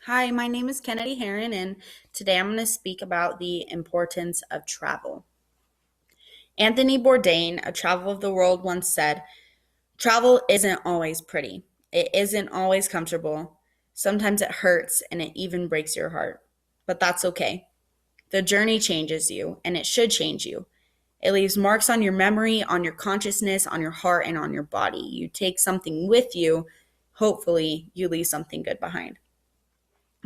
Hi, my name is Kennedy Heron, and today I'm going to speak about the importance of travel. Anthony Bourdain, a traveler of the world, once said, travel isn't always pretty. It isn't always comfortable. Sometimes it hurts and it even breaks your heart. But that's okay. The journey changes you, and it should change you. It leaves marks on your memory, on your consciousness, on your heart, and on your body. You take something with you. Hopefully, you leave something good behind.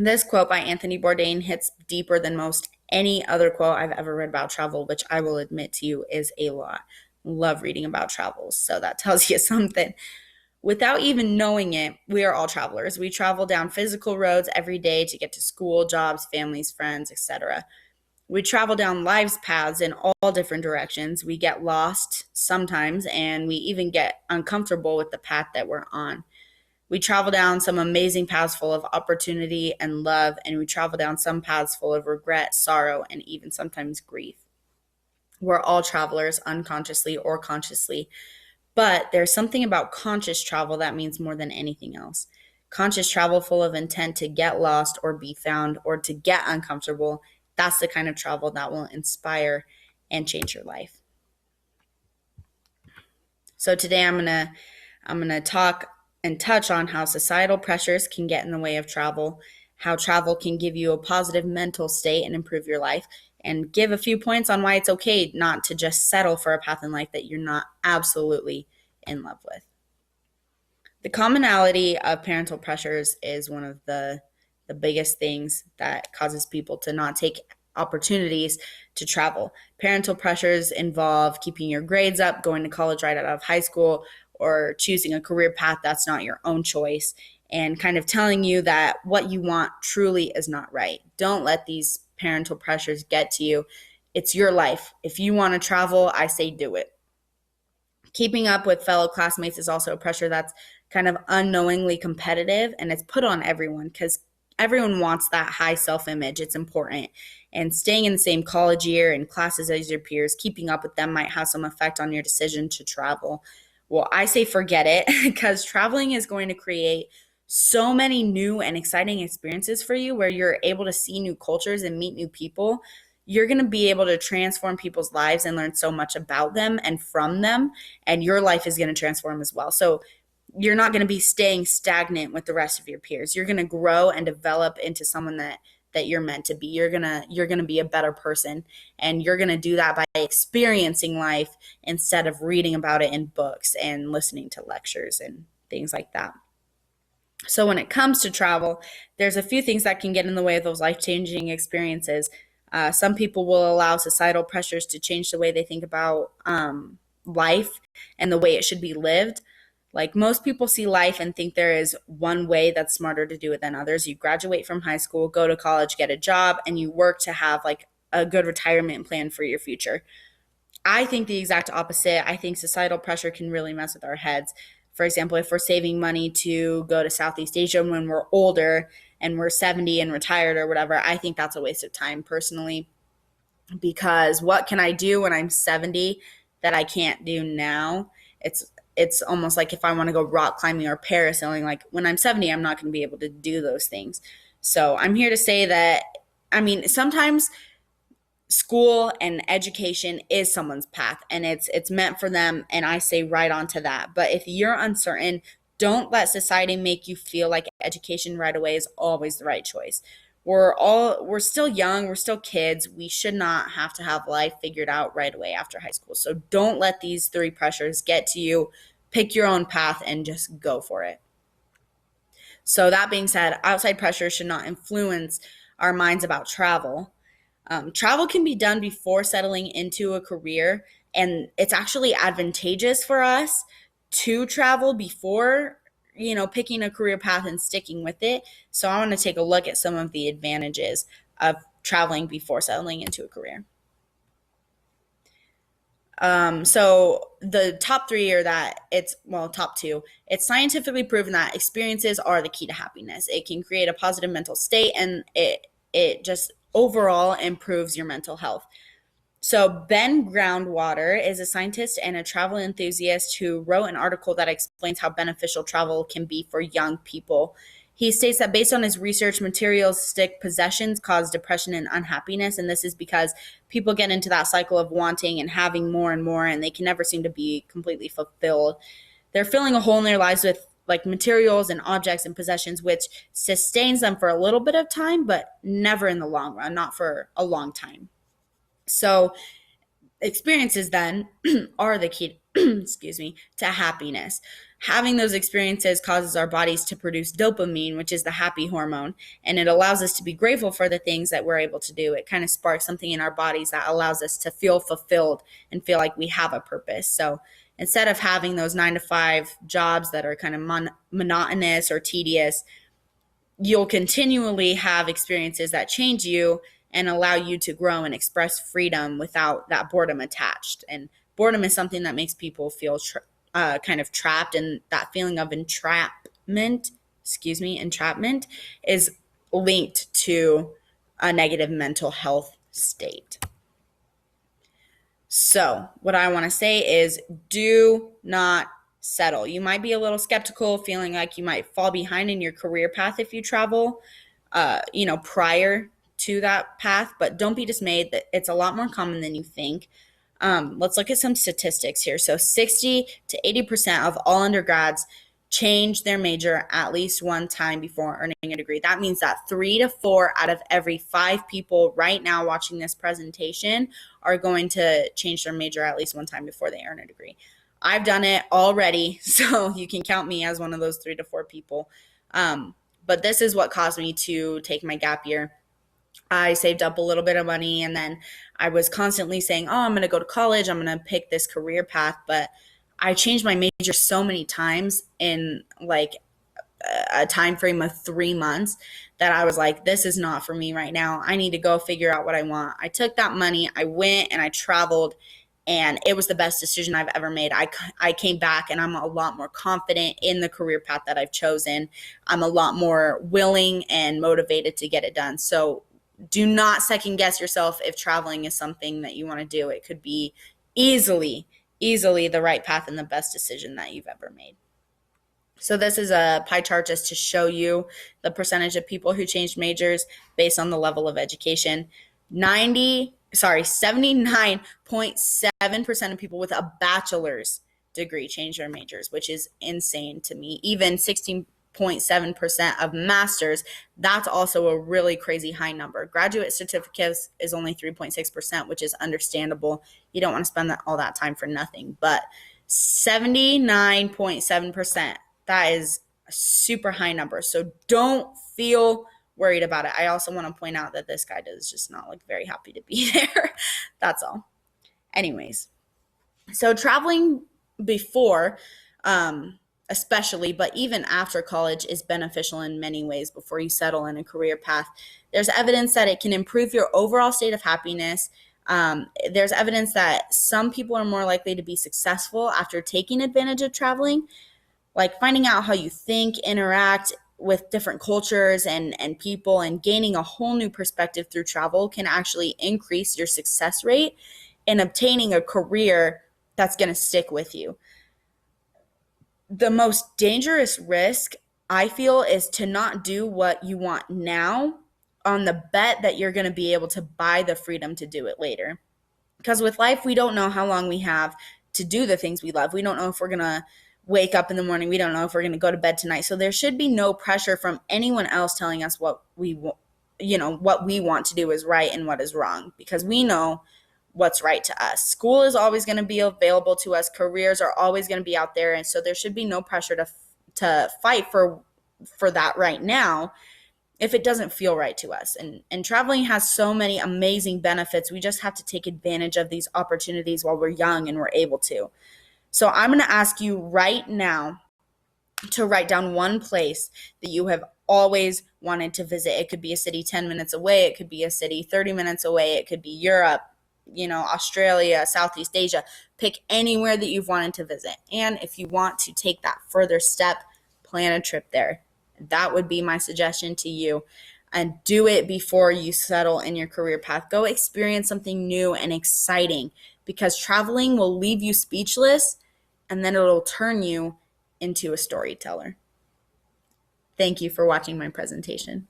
This quote by Anthony Bourdain hits deeper than most any other quote I've ever read about travel, which I will admit to you is a lot. Love reading about travels, so that tells you something. Without even knowing it, we are all travelers. We travel down physical roads every day to get to school, jobs, families, friends, etc. We travel down life's paths in all different directions. We get lost sometimes, and we even get uncomfortable with the path that we're on. We travel down some amazing paths full of opportunity and love, and we travel down some paths full of regret, sorrow, and even sometimes grief. We're all travelers, unconsciously or consciously, but there's something about conscious travel that means more than anything else. Conscious travel full of intent to get lost or be found or to get uncomfortable, that's the kind of travel that will inspire and change your life. So today I'm going to talk and touch on how societal pressures can get in the way of travel, how travel can give you a positive mental state and improve your life, and give a few points on why it's okay not to just settle for a path in life that you're not absolutely in love with. The commonality of parental pressures is one of the biggest things that causes people to not take opportunities to travel. Parental pressures involve keeping your grades up, going to college right out of high school, or choosing a career path that's not your own choice, and kind of telling you that what you want truly is not right. Don't let these parental pressures get to you. It's your life. If you want to travel, I say do it. Keeping up with fellow classmates is also a pressure that's kind of unknowingly competitive, and it's put on everyone because everyone wants that high self-image. It's important. And staying in the same college year and classes as your peers, keeping up with them might have some effect on your decision to travel. Well, I say forget it because traveling is going to create so many new and exciting experiences for you where you're able to see new cultures and meet new people. You're going to be able to transform people's lives and learn so much about them and from them, and your life is going to transform as well. So you're not going to be staying stagnant with the rest of your peers. You're going to grow and develop into someone that you're meant to be. You're going to be a better person, and you're going to do that by experiencing life instead of reading about it in books and listening to lectures and things like that. So when it comes to travel, there's a few things that can get in the way of those life-changing experiences. Some people will allow societal pressures to change the way they think about life and the way it should be lived. Like most people see life and think there is one way that's smarter to do it than others. You graduate from high school, go to college, get a job, and you work to have like a good retirement plan for your future. I think the exact opposite. I think societal pressure can really mess with our heads. For example, if we're saving money to go to Southeast Asia when we're older and we're 70 and retired or whatever, I think that's a waste of time personally, because what can I do when I'm 70 that I can't do now? It's almost like if I want to go rock climbing or parasailing, like when I'm 70, I'm not going to be able to do those things. So I'm here to say that, I mean, sometimes school and education is someone's path and it's meant for them, and I say right on to that. But if you're uncertain, don't let society make you feel like education right away is always the right choice. We're still young, we're still kids. We should not have to have life figured out right away after high school. So don't let these three pressures get to you. Pick your own path and just go for it. So that being said, outside pressure should not influence our minds about travel. Travel can be done before settling into a career, and it's actually advantageous for us to travel before, picking a career path and sticking with it. So I want to take a look at some of the advantages of traveling before settling into a career. So the top three are that top two. It's scientifically proven that experiences are the key to happiness. It can create a positive mental state, and it just overall improves your mental health. So Ben Groundwater is a scientist and a travel enthusiast who wrote an article that explains how beneficial travel can be for young people. He states that based on his research, materialistic possessions cause depression and unhappiness. And this is because people get into that cycle of wanting and having more and more, and they can never seem to be completely fulfilled. They're filling a hole in their lives with like materials and objects and possessions, which sustains them for a little bit of time, but never in the long run, not for a long time. So experiences then are the key excuse me, to happiness. Having those experiences causes our bodies to produce dopamine, which is the happy hormone, and it allows us to be grateful for the things that we're able to do. It kind of sparks something in our bodies that allows us to feel fulfilled and feel like we have a purpose. So instead of having those 9 to 5 jobs that are kind of monotonous or tedious, you'll continually have experiences that change you and allow you to grow and express freedom without that boredom attached. And boredom is something that makes people feel kind of trapped, and that feeling of entrapment is linked to a negative mental health state. So what I want to say is, do not settle. You might be a little skeptical, feeling like you might fall behind in your career path if you travel, prior to that path, but don't be dismayed. That it's a lot more common than you think. Let's look at some statistics here. So 60 to 80% of all undergrads change their major at least one time before earning a degree. That means that 3 to 4 out of every 5 people right now watching this presentation are going to change their major at least one time before they earn a degree. I've done it already, so you can count me as one of those 3 to 4 people. But this is what caused me to take my gap year. I saved up a little bit of money, and then I was constantly saying, I'm going to go to college, I'm going to pick this career path, but I changed my major so many times in like a time frame of 3 months that I was like, this is not for me right now. I need to go figure out what I want. I took that money, I went and I traveled, and it was the best decision I've ever made. I came back and I'm a lot more confident in the career path that I've chosen. I'm a lot more willing and motivated to get it done. So do not second guess yourself if traveling is something that you want to do. It could be easily the right path and the best decision that you've ever made. So this is a pie chart just to show you the percentage of people who changed majors based on the level of education. 79.7% of people with a bachelor's degree change their majors, which is insane to me. Even 16.7% of masters, that's also a really crazy high number. Graduate certificates is only 3.6%, which is understandable. You don't want to spend all that time for nothing. But 79.7%, that is a super high number. So don't feel worried about it. I also want to point out that this guy does just not look very happy to be there. That's all. Anyways, so traveling before, especially, but even after college is beneficial in many ways before you settle in a career path. There's evidence that it can improve your overall state of happiness. There's evidence that some people are more likely to be successful after taking advantage of traveling, like finding out how you think, interact with different cultures and people, and gaining a whole new perspective through travel can actually increase your success rate in obtaining a career that's going to stick with you. The most dangerous risk, I feel, is to not do what you want now on the bet that you're going to be able to buy the freedom to do it later. Because with life, we don't know how long we have to do the things we love. We don't know if we're going to wake up in the morning. We don't know if we're going to go to bed tonight. So there should be no pressure from anyone else telling us what we want to do is right and what is wrong, because we know what's right to us. School is always going to be available to us. Careers are always going to be out there. And so there should be no pressure to fight for that right now if it doesn't feel right to us. And traveling has so many amazing benefits. We just have to take advantage of these opportunities while we're young and we're able to. So I'm going to ask you right now to write down one place that you have always wanted to visit. It could be a city 10 minutes away. It could be a city 30 minutes away. It could be Europe, Australia, Southeast Asia. Pick anywhere that you've wanted to visit. And if you want to take that further step, plan a trip there. That would be my suggestion to you. And do it before you settle in your career path. Go experience something new and exciting, because traveling will leave you speechless, and then it'll turn you into a storyteller. Thank you for watching my presentation.